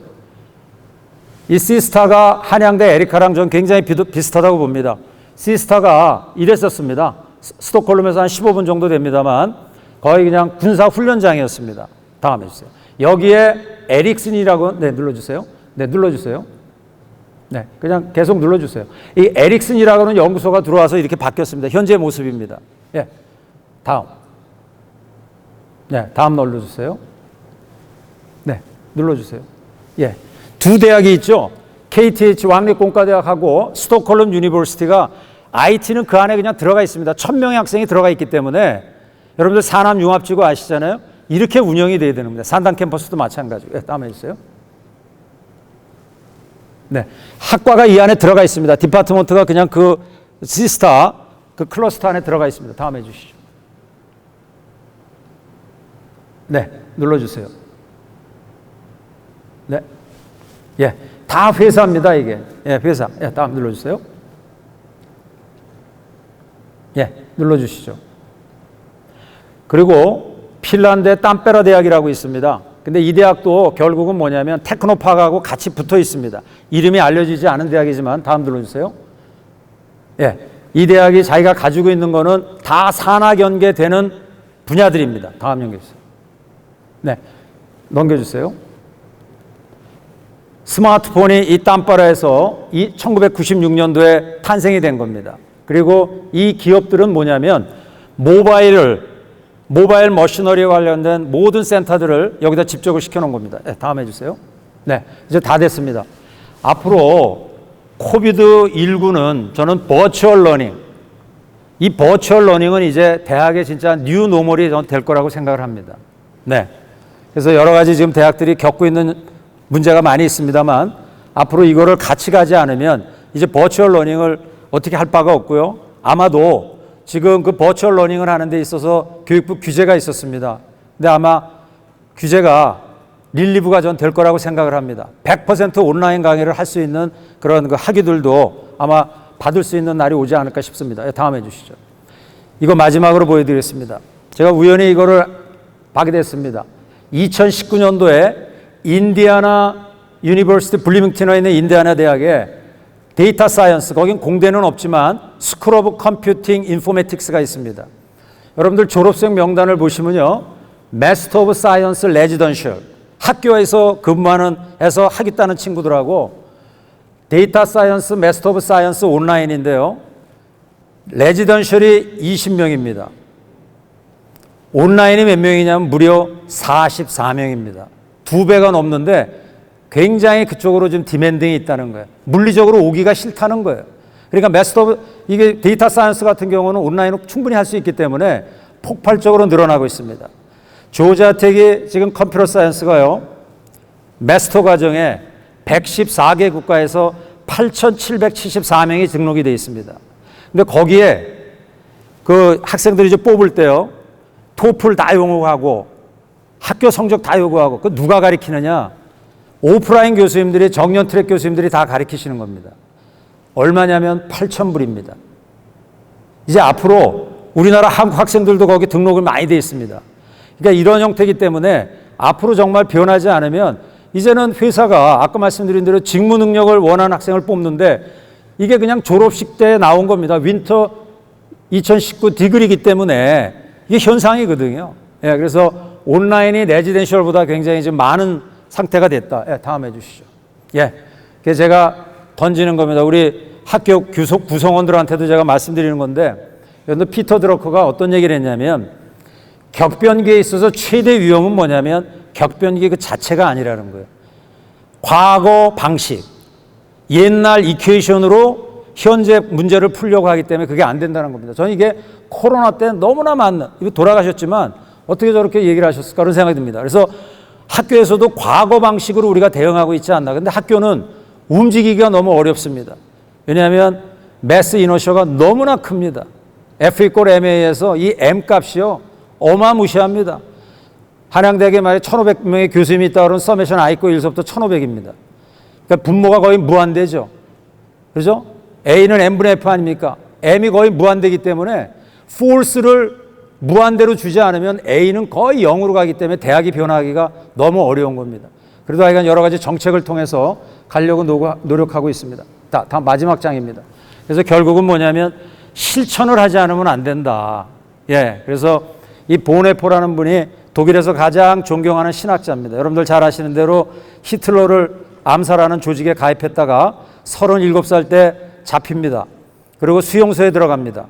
A: 이 시스타가 한양대 에리카랑 전 굉장히 비슷하다고 봅니다. 시스타가 이랬었습니다. 스톡홀름에서 한 15분 정도 됩니다만 거의 그냥 군사훈련장이었습니다. 다음 해주세요. 여기에 에릭슨이라고, 눌러주세요. 눌러주세요. 그냥 계속 눌러주세요. 이 에릭슨이라고 하는 연구소가 들어와서 이렇게 바뀌었습니다. 현재 모습입니다. 다음. 다음 눌러주세요. 눌러주세요. 두 대학이 있죠. KTH 왕립공과대학하고 스톡홀름 유니버시티가 IT는 그 안에 그냥 들어가 있습니다. 1,000명의 학생이 들어가 있기 때문에 여러분들 산암융합지구 아시잖아요. 이렇게 운영이 돼야 되는 겁니다. 산단 캠퍼스도 마찬가지고. 다음 해주세요. 학과가 이 안에 들어가 있습니다. 디파트먼트가 그냥 그 시스타, 그 클러스터 안에 들어가 있습니다. 다음 해주시죠. 눌러주세요. 다 회사입니다, 이게. 회사. 다음 눌러주세요. 눌러주시죠. 그리고 핀란드의 땀페라 대학이라고 있습니다. 근데 이 대학도 결국은 뭐냐면 테크노파크하고 같이 붙어 있습니다. 이름이 알려지지 않은 대학이지만 다음 눌러주세요. 이 대학이 자기가 가지고 있는 거는 다 산학 연계되는 분야들입니다. 다음 연결주세요. 넘겨주세요. 스마트폰이 이 땀바라에서 1996년도에 탄생이 된 겁니다. 그리고 이 기업들은 뭐냐면 모바일 머시너리에 관련된 모든 센터들을 여기다 집적을 시켜놓은 겁니다. 다음 해주세요. 이제 다 됐습니다. 앞으로 코비드19는 저는 버추얼 러닝, 이 버추얼 러닝은 이제 대학의 진짜 뉴 노멀이 될 거라고 생각을 합니다. 그래서 여러 가지 지금 대학들이 겪고 있는 문제가 많이 있습니다만 앞으로 이거를 같이 가지 않으면 이제 버추얼 러닝을 어떻게 할 바가 없고요. 아마도 지금 그 버추얼 러닝을 하는 데 있어서 교육부 규제가 있었습니다. 근데 아마 규제가 릴리브가 전 될 거라고 생각을 합니다. 100% 온라인 강의를 할 수 있는 그런 그 학위들도 아마 받을 수 있는 날이 오지 않을까 싶습니다. 다음 해주시죠. 이거 마지막으로 보여드리겠습니다. 제가 우연히 이거를 하게 됐습니다. 2019년도에 인디애나 유니버시티 블리밍턴에 있는 인디애나 대학에 데이터 사이언스, 거긴 공대는 없지만 스쿨 오브 컴퓨팅 인포메틱스가 있습니다. 여러분들 졸업생 명단을 보시면요. 마스터 오브 사이언스 레지던셜, 학교에서 근무하는 해서 하겠다는 친구들하고 데이터 사이언스, 마스터 오브 사이언스 온라인인데요. 레지던셜이 20명입니다. 온라인이 몇 명이냐면 무려 44명입니다. 2배가 넘는데 굉장히 그쪽으로 좀 디맨딩이 있다는 거예요. 물리적으로 오기가 싫다는 거예요. 그러니까 이게 데이터 사이언스 같은 경우는 온라인으로 충분히 할 수 있기 때문에 폭발적으로 늘어나고 있습니다. 조지아텍이 지금 컴퓨터 사이언스가요, 마스터 과정에 114개 국가에서 8,774명이 등록이 되어 있습니다. 근데 거기에 그 학생들이 이제 뽑을 때요, 토플 다 요구하고 학교 성적 다 요구하고 그 누가 가르치느냐? 오프라인 교수님들이 정년 트랙 교수님들이 다 가르치시는 겁니다. 얼마냐면 8,000불입니다. 이제 앞으로 우리나라 한국 학생들도 거기 등록을 많이 돼 있습니다. 그러니까 이런 형태이기 때문에 앞으로 정말 변하지 않으면 이제는 회사가 아까 말씀드린 대로 직무 능력을 원하는 학생을 뽑는데 이게 그냥 졸업식 때 나온 겁니다. 윈터 2019 디그리이기 때문에 이게 현상이거든요. 예, 그래서 온라인이 레지덴셜보다 굉장히 좀 많은 상태가 됐다. 예, 다음 해주시죠. 예, 그래서 제가 던지는 겁니다. 우리 학교 구성원들한테도 제가 말씀드리는 건데, 여러분 피터 드러커가 어떤 얘기를 했냐면 격변기에 있어서 최대 위험은 뭐냐면 격변기 그 자체가 아니라는 거예요. 과거 방식, 옛날 이퀘이션으로 현재 문제를 풀려고 하기 때문에 그게 안 된다는 겁니다. 저는 이게 코로나 때 너무나 많은, 이거 돌아가셨지만 어떻게 저렇게 얘기를 하셨을까 그런 생각이 듭니다. 그래서 학교에서도 과거 방식으로 우리가 대응하고 있지 않나. 근데 학교는 움직이기가 너무 어렵습니다. 왜냐하면 매스 이너셔가 너무나 큽니다. F=MA에서 이 M 값이요 어마무시합니다. 한양대학에 만약에 1,500명의 교수님이 있다 그러면 서메션 I 고 1서부터 1,500입니다. 그러니까 분모가 거의 무한대죠. 그렇죠? A는 M분의 F 아닙니까? M이 거의 무한대이기 때문에 force를 무한대로 주지 않으면 A는 거의 0으로 가기 때문에 대학이 변화하기가 너무 어려운 겁니다. 그래도 하여간 여러 가지 정책을 통해서 가려고 노력하고 있습니다. 다음 마지막 장입니다. 그래서 결국은 뭐냐면 실천을 하지 않으면 안 된다. 예, 그래서 이 보네포라는 분이 독일에서 가장 존경하는 신학자입니다. 여러분들 잘 아시는 대로 히틀러를 암살하는 조직에 가입했다가 37살 때 잡힙니다. 그리고 수용소에 들어갑니다.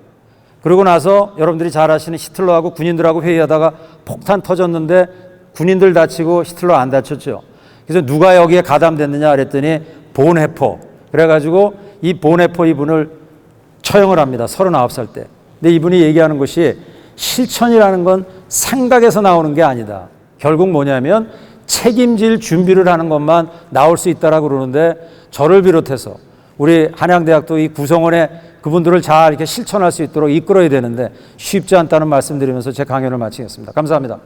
A: 그러고 나서 여러분들이 잘 아시는 히틀러하고 군인들하고 회의하다가 폭탄 터졌는데 군인들 다치고 히틀러 안 다쳤죠. 그래서 누가 여기에 가담됐느냐 그랬더니 본헤퍼. 그래가지고 이 본헤퍼 이분을 처형을 합니다. 39살 때. 근데 이분이 얘기하는 것이 실천이라는 건 생각에서 나오는 게 아니다. 결국 뭐냐면 책임질 준비를 하는 것만 나올 수 있다라고 그러는데 저를 비롯해서 우리 한양대학도 이 구성원에 그분들을 잘 이렇게 실천할 수 있도록 이끌어야 되는데 쉽지 않다는 말씀드리면서 제 강연을 마치겠습니다. 감사합니다.